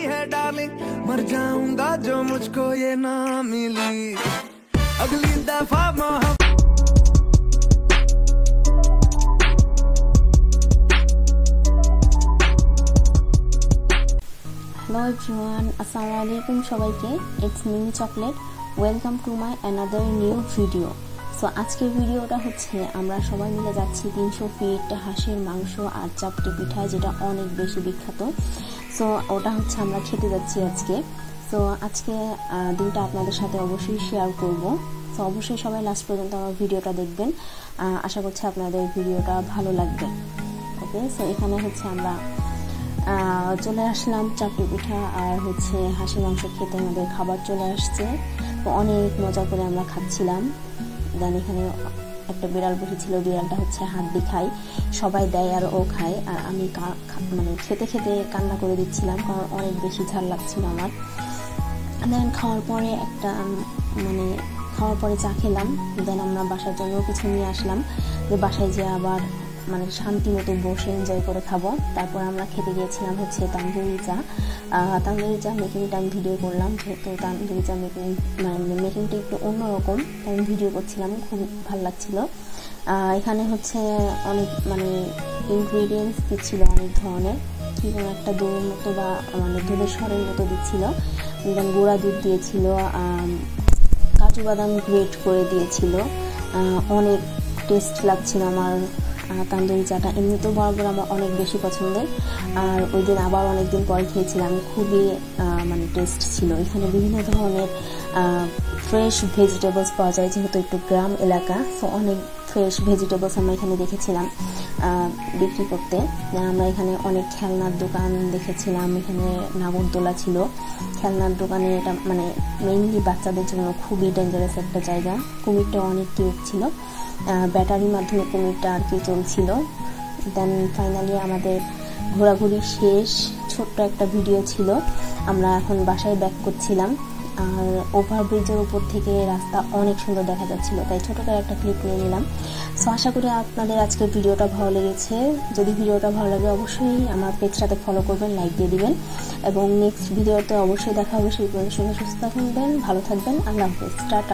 है डार्लिंग, मर जाऊंगा जो मुझको ये ना मिली अगली दफा मोहब्बत। Hello everyone, Assalamualaikum সবাইকে, it's Mimi Chocolate. Welcome to my another new video. So আজকের ভিডিওটা হচ্ছে আমরা সবাই মিলে যাচ্ছি 300 ফিট হাঁসের মাংস আর চাপটি পিঠা, যেটা অনেক বেশি বিখ্যাত। সো ওটা হচ্ছে আমরা খেতে যাচ্ছি আজকে। সো আজকে দিনটা আপনাদের সাথে অবশ্যই শেয়ার করব। সো অবশ্যই সবাই লাস্ট পর্যন্ত আমার ভিডিওটা দেখবেন, আশা করছি আপনাদের ভিডিওটা ভালো লাগবে। ওকে, সো এখানে হচ্ছে আমরা চলে আসলাম চাপটি পিঠা আর হচ্ছে হাঁসের মাংস খেতে। আমাদের খাবার চলে আসছে, তো অনেক মজা করে আমরা খাচ্ছিলাম। দেন এখানে একটা বিড়াল বসেছিল, বিড়ালটা হচ্ছে হাড্ডি খায়, সবাই দেয় আর ও খায়, আর আমি মানে খেতে খেতে কান্না করে দিচ্ছিলাম, কারণ অনেক বেশি ঝাল লাগছিল আমার। দেন খাওয়ার পরে খাওয়ার পরে চা খেলাম। দেন আমরা বাসার জন্য কিছু নিয়ে আসলাম, যে বাসায় যেয়ে আবার মানে শান্তি মতো বসে এনজয় করে খাবো। তারপর আমরা খেতে গিয়েছিলাম হচ্ছে তান্দুরি চা। তান্দুরি চা মেকিংটা আমি ভিডিও করলাম, যেহেতু তান্দুরি চা মেকিংটা একটু অন্যরকম, আমি ভিডিও করছিলাম, খুব ভালো লাগছিল। এখানে হচ্ছে অনেক ইনগ্রিডিয়েন্টস দিচ্ছিল অনেক ধরনের, কি কোনো একটা দইয়ের মতো বা দুধের সরের মতো দিচ্ছিল। দেন গুঁড়া দুধ দিয়েছিল, কাজু বাদাম গ্রেট করে দিয়েছিল। অনেক টেস্ট লাগছিল আমার তান্দুরি চাটা। এমনিতেও বরাবর আমার অনেক বেশি পছন্দের, আর ওই দিন আবার অনেকদিন পরে খেয়েছিলাম, খুবই টেস্ট ছিল। এখানে বিভিন্ন ধরনের ফ্রেশ ভেজিটেবলস পাওয়া যায়, যেহেতু একটু গ্রাম এলাকা, সো অনেক ফ্রেশ ভেজিটেবলস আমরা এখানে দেখেছিলাম বিক্রি করতে। আমরা এখানে অনেক খেলনার দোকান দেখেছিলাম, এখানে নাগরদোলা ছিল। খেলনার দোকানে এটা মেইনলি বাচ্চাদের জন্য খুবই ডেঞ্জারাস একটা জায়গা। কুমিরটা অনেক কিউট ছিল, ব্যাটারির মাধ্যমে কুমিরটা আর কি চলছিল। দেন ফাইনালি আমাদের ঘোরাঘুরি শেষ, ছোট্ট একটা ভিডিও ছিল। আমরা এখন বাসায় ব্যাক করছিলাম, আর ওভারব্রিজের উপর থেকে রাস্তা অনেক সুন্দর দেখা যাচ্ছিল, তাই ছোট করে একটা ক্লিপ নিয়ে নিলাম। সো আশা করি আপনাদের আজকের ভিডিওটা ভালো লেগেছে। যদি ভিডিওটা ভালো লাগে অবশ্যই আমার পেজটাতে ফলো করবেন, লাইক দিয়ে দিবেন, এবং নেক্সট ভিডিওতে অবশ্যই দেখা হবে। সেই পর্যন্ত সুস্থ থাকবেন, ভালো থাকবেন। আল্লাহ হাফেজ, টাটা।